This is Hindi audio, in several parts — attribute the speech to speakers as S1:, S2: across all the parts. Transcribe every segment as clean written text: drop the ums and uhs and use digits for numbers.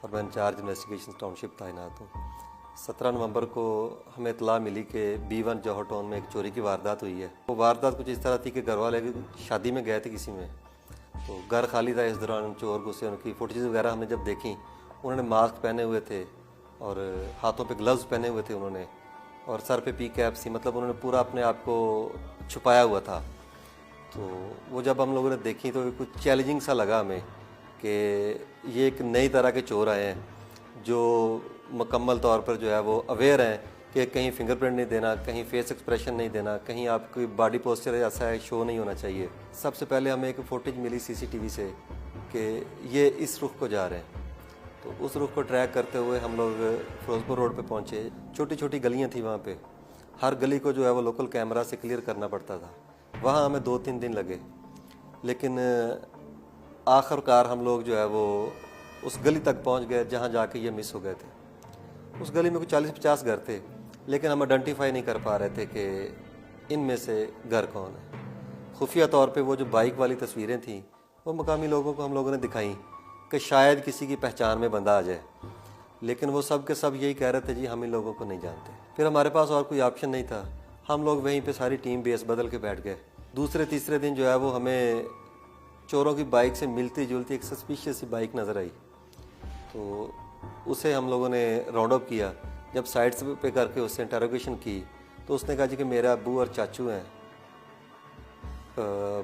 S1: और मैं इंचार्ज इन्वेस्टिगेशन टाउनशिप तैनात हूँ। 17 नवंबर को हमें इतला मिली कि B1 जौहर टाउन में एक चोरी की वारदात हुई है। वो वारदात कुछ इस तरह थी कि घर वाले शादी में गए थे किसी में, तो घर खाली था। इस दौरान चोर घुसे, उनकी फुटेज वगैरह हमने जब देखी, उन्होंने मास्क पहने हुए थे और हाथों पे ग्लव्स पहने हुए थे उन्होंने, और सर पे पी कैप सी, मतलब उन्होंने पूरा अपने आप को छुपाया हुआ था। तो वो जब हम लोगों ने देखी तो कुछ चैलेंजिंग सा लगा हमें कि ये एक नई तरह के चोर आए हैं जो मुकम्मल तौर पर जो है वो अवेयर हैं कि कहीं फिंगरप्रिंट नहीं देना, कहीं फेस एक्सप्रेशन नहीं देना, कहीं आपकी बॉडी पोस्चर ऐसा है शो नहीं होना चाहिए। सबसे पहले हमें एक फुटेज मिली CCTV से कि ये इस रुख को जा रहे हैं, तो उस रुख को ट्रैक करते हुए हम लोग फिरोजपुर रोड पे पहुंचे। छोटी छोटी गलियां थी वहाँ पे, हर गली को जो है वो लोकल कैमरा से क्लियर करना पड़ता था। वहाँ हमें 2-3 दिन लगे, लेकिन आखिरकार हम लोग जो है वो उस गली तक पहुँच गए जहाँ जाके ये मिस हो गए थे। उस गली में कुछ 40-50 घर थे, लेकिन हम आइडेंटिफाई नहीं कर पा रहे थे कि इनमें से घर कौन है। खुफिया तौर पे वो जो बाइक वाली तस्वीरें थीं वो मकामी लोगों को हम लोगों ने दिखाई कि शायद किसी की पहचान में बंदा आ जाए, लेकिन वो सब के सब यही कह रहे थे जी हम इन लोगों को नहीं जानते। फिर हमारे पास और कोई ऑप्शन नहीं था, हम लोग वहीं पे सारी टीम बेस बदल के बैठ गए। दूसरे तीसरे दिन जो है वो हमें चोरों की बाइक से मिलती जुलती एक सस्पिशियस सी बाइक नज़र आई, तो उसे हम लोगों ने राउंड अप किया। जब साइड्स पे करके उससे इंटरोगेशन की तो उसने कहा जी कि मेरा अब्बू और चाचू हैं,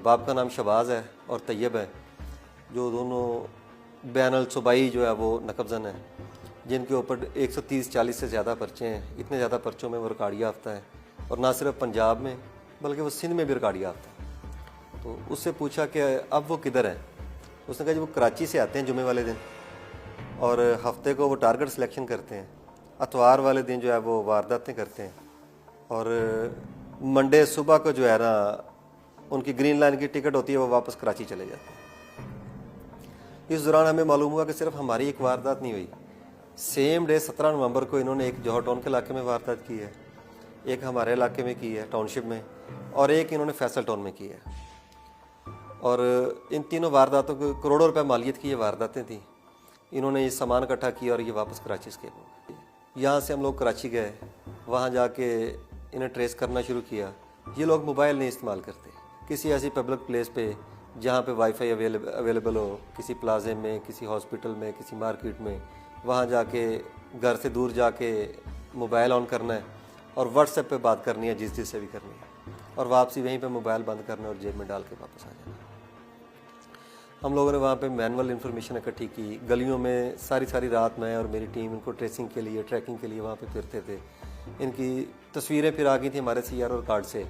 S1: बाप का नाम शबाज है और तैयब है, जो दोनों बैनल सूबाई जो है वो नकबजन है, जिनके ऊपर 130-40 से ज़्यादा पर्चे हैं। इतने ज़्यादा पर्चों में वो रिकॉर्ड याफ्ता है, और ना सिर्फ पंजाब में बल्कि वो सिंध में भी रिकॉर्ड याफ्ता है। तो उससे पूछा कि अब वो किधर है। उसने कहा जी वो कराची से आते हैं जुमे वाले दिन, और हफ्ते को वो टारगेट सिलेक्शन करते हैं, अतवार वाले दिन जो है वो वारदातें करते हैं, और मंडे सुबह को जो है ना उनकी ग्रीन लाइन की टिकट होती है, वो वापस कराची चले जाते हैं। इस दौरान हमें मालूम हुआ कि सिर्फ हमारी एक वारदात नहीं हुई, सेम डे 17 नवंबर को इन्होंने एक जौहर टाउन के इलाके में वारदात की है, एक हमारे इलाके में की है टाउनशिप में, और एक इन्होंने फैसल टाउन में की है। और इन तीनों वारदातों को करोड़ों रुपए मालियत की ये वारदातें थी। इन्होंने ये सामान इकट्ठा किया और ये वापस कराची स्केप हो गए। यहाँ से हम लोग कराची गए, वहाँ जाके इन्हें ट्रेस करना शुरू किया। ये लोग मोबाइल नहीं इस्तेमाल करते। किसी ऐसी पब्लिक प्लेस पे जहाँ पे वाईफाई अवेलेबल हो, किसी प्लाजे में, किसी हॉस्पिटल में, किसी मार्केट में, वहाँ जाके घर से दूर जाके मोबाइल ऑन करना है और व्हाट्सएप पे बात करनी है जिससे भी करनी है, और वापसी वहीं पे मोबाइल बंद करना है और जेब में डाल के वापस आ जाना है। हम लोगों ने वहाँ पे मैनुअल इन्फॉर्मेशन इकट्ठी की। गलियों में सारी सारी रात मैं और मेरी टीम इनको ट्रेसिंग के लिए, ट्रैकिंग के लिए वहाँ पे फिरते थे। इनकी तस्वीरें फिर आ गई थी हमारे CRO कार्ड से,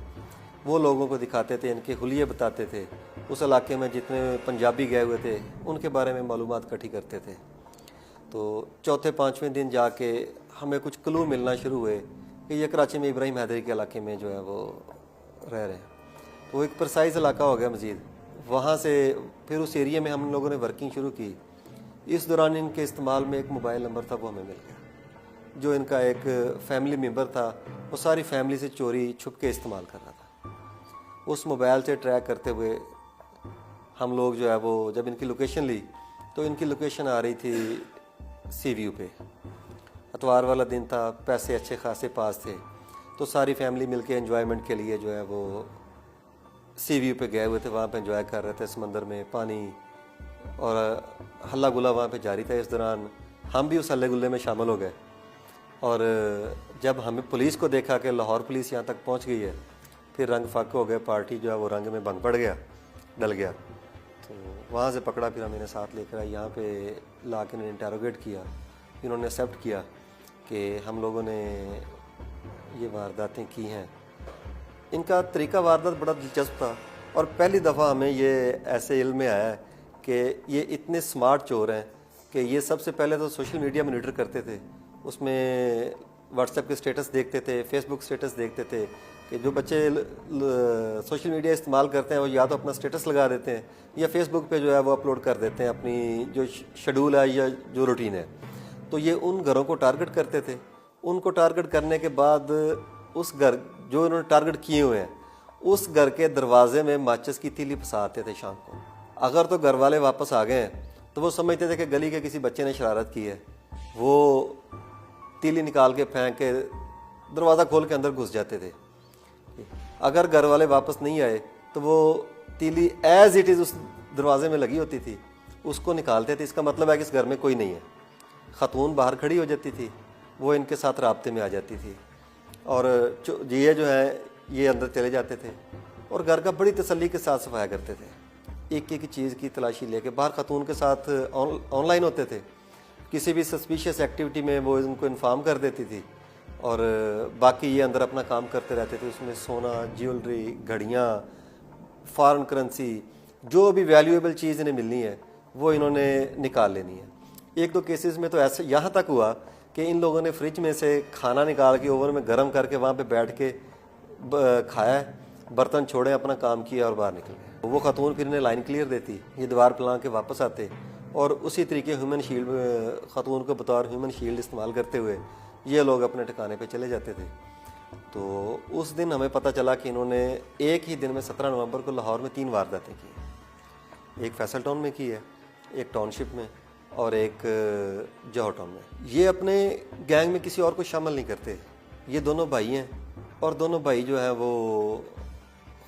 S1: वो लोगों को दिखाते थे, इनके हुलिये बताते थे। उस इलाके में जितने पंजाबी गए हुए थे उनके बारे में मालूमात इकट्ठी करते थे। तो चौथे 5वें दिन जाके हमें कुछ क्लू मिलना शुरू हुए कि ये कराची में इब्राहिम हैदरी के इलाके में जो है वो रह रहे हैं। तो वो एक प्रसाइज इलाका हो गया मज़ीद। वहाँ से फिर उस एरिया में हम लोगों ने वर्किंग शुरू की। इस दौरान इनके इस्तेमाल में एक मोबाइल नंबर था, वो हमें मिल गया। जो इनका एक फैमिली मेम्बर था, वो सारी फैमिली से चोरी छुप के इस्तेमाल कर रहा था। उस मोबाइल से ट्रैक करते हुए हम लोग जो है वो जब इनकी लोकेशन ली तो इनकी लोकेशन आ रही थी सी व्यू पे। अतवार वाला दिन था, पैसे अच्छे खासे पास थे, तो सारी फैमिली मिलके एंजॉयमेंट के लिए जो है वो सी व्यू पे गए हुए थे। वहाँ पे एंजॉय कर रहे थे, समंदर में पानी और हल्ला गुल्ला वहाँ पे जारी था। इस दौरान हम भी उस हल्ले गुल्ले में शामिल हो गए, और जब हमें पुलिस को देखा कि लाहौर पुलिस यहाँ तक पहुँच गई है, फिर रंग फाक हो गए। पार्टी जो है वो रंग में भंग पड़ गया, डल गया। तो वहाँ से पकड़ा, फिर हम इन्हें साथ लेकर आए, यहाँ पे ला के इन्हें इंटरोगेट किया। इन्होंने एक्सेप्ट किया कि हम लोगों ने ये वारदातें की हैं। इनका तरीका वारदात बड़ा दिलचस्प था, और पहली दफ़ा हमें ये ऐसे इल्म में आया कि ये इतने स्मार्ट चोर हैं कि ये सबसे पहले तो सोशल मीडिया मॉनिटर करते थे। उसमें व्हाट्सएप के स्टेटस देखते थे, फेसबुक स्टेटस देखते थे कि जो बच्चे सोशल मीडिया इस्तेमाल करते हैं वो या तो अपना स्टेटस लगा देते हैं या फेसबुक पे जो है वो अपलोड कर देते हैं अपनी जो शेड्यूल है या जो रूटीन है। तो ये उन घरों को टारगेट करते थे। उनको टारगेट करने के बाद उस घर जो इन्होंने टारगेट किए हुए हैं उस घर के दरवाजे में माचिस की तीली फंसाते थे शाम को। अगर तो घर वाले वापस आ गए हैं तो वो समझते थे कि गली के किसी बच्चे ने शरारत की है, वो तीली निकाल के फेंक के दरवाज़ा खोल के अंदर घुस जाते थे। अगर घर वाले वापस नहीं आए तो वो तीली एज इट इज़ उस दरवाजे में लगी होती थी, उसको निकालते थे। इसका मतलब है कि इस घर में कोई नहीं है। ख़ातून बाहर खड़ी हो जाती थी, वो इनके साथ राब्ते में आ जाती थी और ये जो है ये अंदर चले जाते थे और घर का बड़ी तसल्ली के साथ सफाया करते थे। एक एक चीज़ की तलाशी लेके बाहर ख़ातून के साथ ऑनलाइन होते थे। किसी भी सस्पिशियस एक्टिविटी में वो उनको इन्फॉर्म कर देती थी और बाकी ये अंदर अपना काम करते रहते थे। उसमें सोना, ज्वेलरी, घड़ियाँ, फॉरेन करेंसी, जो भी वैल्यूएबल चीज़ इन्हें मिलनी है वो इन्होंने निकाल लेनी है। एक दो केसेस में तो ऐसे यहाँ तक हुआ कि इन लोगों ने फ्रिज में से खाना निकाल के ओवन में गर्म करके वहाँ पे बैठ के खाया, बर्तन छोड़े, अपना काम किया और बाहर निकल गए। वो खातून फिर इन्हें लाइन क्लियर देती, ये दीवार पलां के वापस आते और उसी तरीके ह्यूमन शील्ड, खातून को बतौर ह्यूमन शील्ड इस्तेमाल करते हुए ये लोग अपने ठिकाने पे चले जाते थे। तो उस दिन हमें पता चला कि इन्होंने एक ही दिन में 17 नवंबर को लाहौर में 3 वारदातें की। एक फैसल टाउन में की है, एक टाउनशिप में और एक जौहर टाउन में। ये अपने गैंग में किसी और को शामिल नहीं करते। ये दोनों भाई हैं और दोनों भाई जो है वो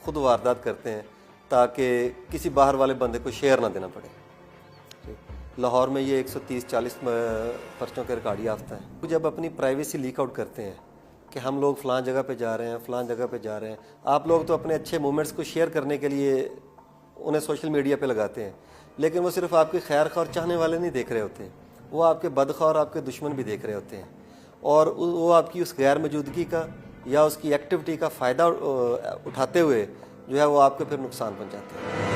S1: खुद वारदात करते हैं ताकि किसी बाहर वाले बंदे को शेयर ना देना पड़े। लाहौर में ये 130-40 पर्चों के रिकॉर्ड याफ्ता है। जब अपनी प्राइवेसी लीक आउट करते हैं कि हम लोग फ़लाँ जगह पे जा रहे हैं, फ़लाँ जगह पे जा रहे हैं, आप लोग तो अपने अच्छे मोमेंट्स को शेयर करने के लिए उन्हें सोशल मीडिया पे लगाते हैं, लेकिन वो सिर्फ आपके खैर खौर चाहने वाले नहीं देख रहे होते, वो आपके बदखौर और आपके दुश्मन भी देख रहे होते हैं और वो आपकी उस गैर मौजूदगी का या उसकी एक्टिविटी का फ़ायदा उठाते हुए जो है वो आपको फिर नुकसान पहुँचाते हैं।